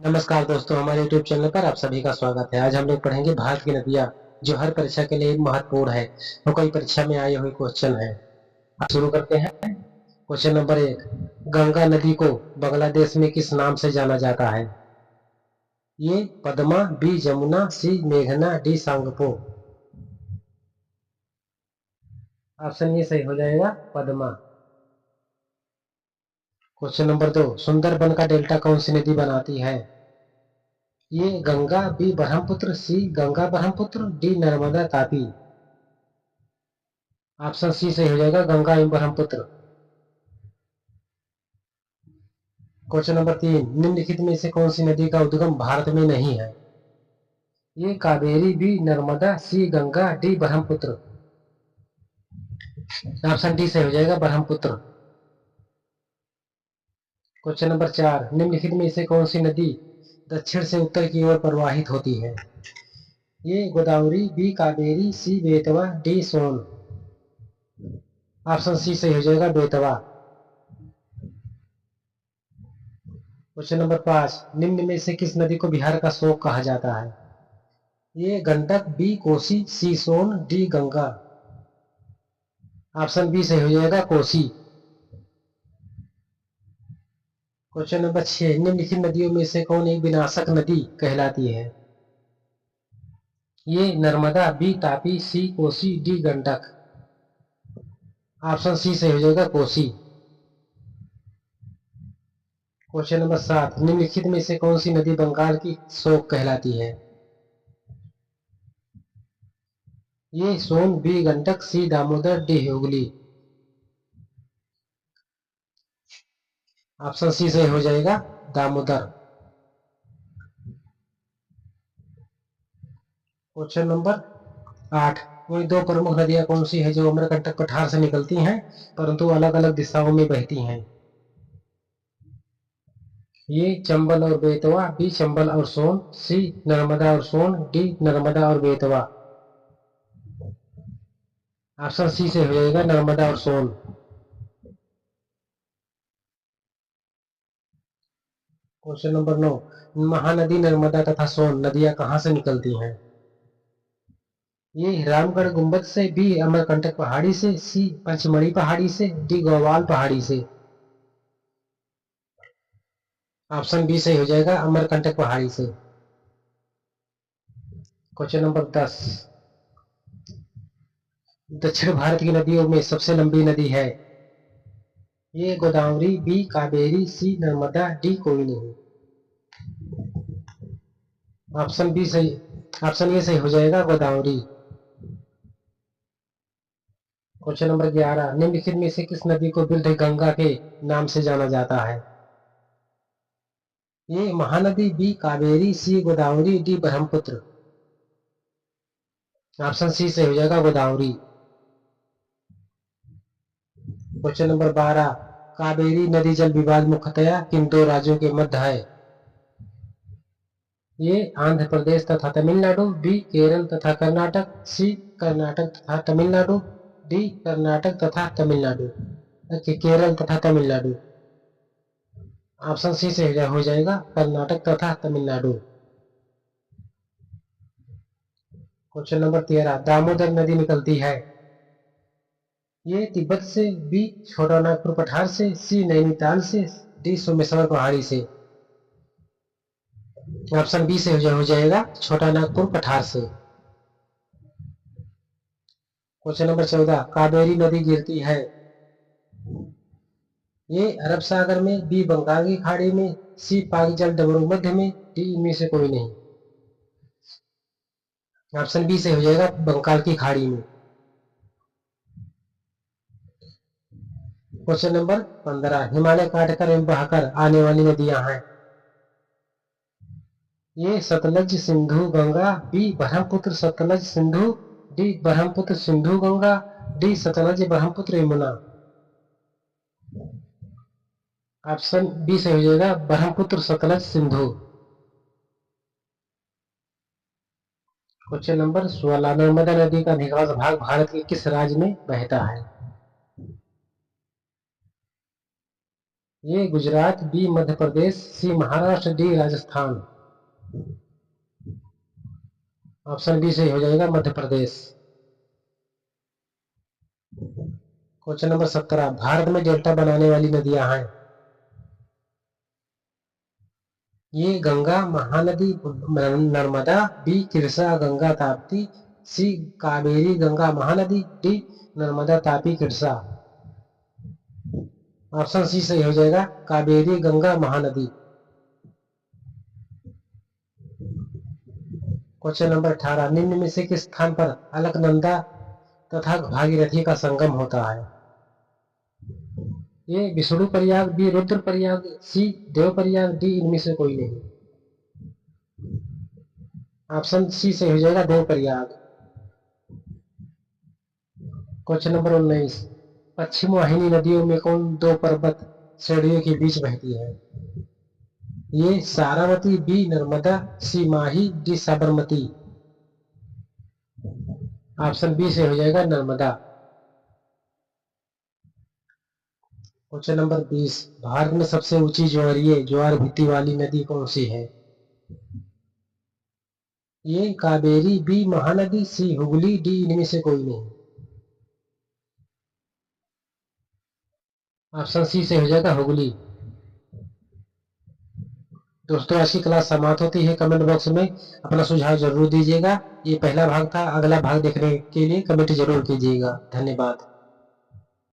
नमस्कार दोस्तों, हमारे YouTube चैनल पर आप सभी का स्वागत है। आज हम लोग पढ़ेंगे भारत की नदियाँ, जो हर परीक्षा के लिए महत्वपूर्ण है और कई परीक्षा में आए हुए क्वेश्चन है। आप शुरू करते हैं। क्वेश्चन नंबर 1, गंगा नदी को बांग्लादेश में किस नाम से जाना जाता है? ये पद्मा, बी जमुना, सी मेघना, डी सांगपो। ऑप्शन ये सही हो जाएगा, पद्मा। क्वेश्चन नंबर 2, सुंदरबन का डेल्टा कौन सी नदी बनाती है? A Ganga, B Brahmaputra, C Ganga Brahmaputra, D Narmada Tapi. Option C सही हो जाएगा, गंगा एवं ब्रह्मपुत्र। क्वेश्चन नंबर 3, निम्नलिखित में से कौन सी नदी का उद्गम भारत में नहीं है? A Kaveri, B Narmada, C Ganga, D Brahmaputra. Option D सही हो जाएगा, ब्रह्मपुत्र। क्वेश्चन नंबर 4, निम्नलिखित में से कौन सी नदी दक्षिण से उत्तर की ओर प्रवाहित होती है? ये गोदावरी, बी कावेरी, सी बेतवा, डी सोन। ऑप्शन सी सही हो जाएगा, बेतवा। क्वेश्चन नंबर 5, निम्न में से किस नदी को बिहार का शोक कहा जाता है? ये गंडक, बी कोसी, सी सोन, डी गंगा। ऑप्शन बी सही हो जाएगा, कोसी। क्वेश्चन नंबर 6, निम्नलिखित नदियों में से कौन एक विनाशक नदी कहलाती है? A Narmada, B Tapi, C Kosi, D Gandak. Option C सही हो जाएगा, कोसी। क्वेश्चन नंबर 7, निम्नलिखित में से कौन सी नदी बंगाल की शोक कहलाती है? A Son, B Gandak, C Damodar, D Hooghly. Option C सही हो जाएगा, दामोदर। क्वेश्चन नंबर 8, कोई दो प्रमुख नदियां कौन सी है जो अमरकंटक पठार से निकलती हैं परंतु अलग अलग दिशाओं में बहती हैं? ये चंबल और बेतवा, बी चंबल और सोन, सी नर्मदा और सोन, डी नर्मदा और बेतवा। ऑप्शन सी से हो जाएगा, नर्मदा और सोन। क्वेश्चन नंबर 9, महानदी नर्मदा तथा सोन नदियां कहां से निकलती हैं? ये रामगढ़ गुंबद से, बी अमरकंटक पहाड़ी से, सी पंचमढ़ी पहाड़ी से, डी गौवाल पहाड़ी से। ऑप्शन बी सही हो जाएगा, अमरकंटक पहाड़ी से। क्वेश्चन नंबर 10, दक्षिण भारत की नदियों में सबसे लंबी नदी है? ये गोदावरी, बी कावेरी, सी नर्मदा, डी कोई नहीं। ऑप्शन बी सही, ऑप्शन ए सही हो जाएगा, गोदावरी। क्वेश्चन नंबर 11, निम्नलिखित में से किस नदी को विरुद्ध गंगा के नाम से जाना जाता है? A Mahanadi, B Kaveri, C Godavari, D Brahmaputra. Option C सही हो जाएगा, गोदावरी। क्वेश्चन नंबर 12, कावेरी नदी जल विवाद मुख्यतया किन दो राज्यों के मध्य है? ये आंध्र प्रदेश तथा तमिलनाडु, बी केरल तथा कर्नाटक, सी कर्नाटक तथा तमिलनाडु, डी कर्नाटक तथा तमिलनाडु। केरल तथा तमिलनाडु। ऑप्शन सी से हो जाएगा, कर्नाटक तथा तमिलनाडु। क्वेश्चन नंबर 13, दामोदर नदी निकलती है? ये तिब्बत से, बी छोटा नागपुर पठार से, सी नैनीताल से, डी सोमेश्वर पहाड़ी से। ऑप्शन बी से हो जाएगा, छोटा नागपुर पठार से। क्वेश्चन नंबर 14, कावेरी नदी गिरती है? ये अरब सागर में, बी बंगाल की खाड़ी में, सी पाक जल डमरू मध्य में, डी इनमें से कोई नहीं। ऑप्शन बी से हो जाएगा, बंगाल की खाड़ी में। क्वेश्चन नंबर 15, हिमालय काटकर एवं बहकर आने वाली नदियां हैं? ये Sutlej, Sindhu, Ganga, B Brahmaputra Sutlej Sindhu, D Brahmaputra Sindhu Ganga, D Sutlej Brahmaputra Yamuna. Option B से हो जाएगा, ब्रह्मपुत्र सतलज सिंधु। क्वेश्चन नंबर 16, नर्मदा नदी का अधिकांश भाग भारत के किस राज्य में बहता है? A Gujarat, B Madhya Pradesh, C Maharashtra, D Rajasthan. Option B सही हो जाएगा, मध्य प्रदेश। क्वेश्चन नंबर 17, भारत में डेल्टा बनाने वाली नदियां हैं। A Ganga, Mahanadi, Narmada, B Krishna, Ganga, Tapti, C Kaveri, Ganga, Mahanadi, D Narmada, Tapi, Krishna. Option C सही हो जाएगा, कावेरी, गंगा, महानदी। क्वेश्चन नंबर 18, निम्न में से किस स्थान पर अलकनंदा तथा भागीरथी का संगम होता है। ए विष्णु प्रयाग, बी रुद्र प्रयाग, सी देव प्रयाग, डी इनमें से कोई नहीं। ऑप्शन सी सही हो जाएगा, देव प्रयाग। क्वेश्चन नंबर 19, पश्चिम वाहिनी नदियों में कौन दो पर्वत श्रेणियों के बीच बहती है। ये सारावती, बी नर्मदा, सी माही, डी साबरमती। ऑप्शन बी से हो जाएगा, नर्मदा। क्वेश्चन नंबर 20, भारत में सबसे ऊंची ज्वार भित्ति वाली नदी कौन सी है। A Kaveri, B Mahanadi, C Hooghly, D इनमें से कोई नहीं। ऑप्शन सी से हो जाएगा, हुगली। दोस्तों आज की क्लास समाप्त होती है। कमेंट बॉक्स में अपना सुझाव जरूर दीजिएगा। ये पहला भाग था, अगला भाग देखने के लिए कमेंट जरूर कीजिएगा। धन्यवाद।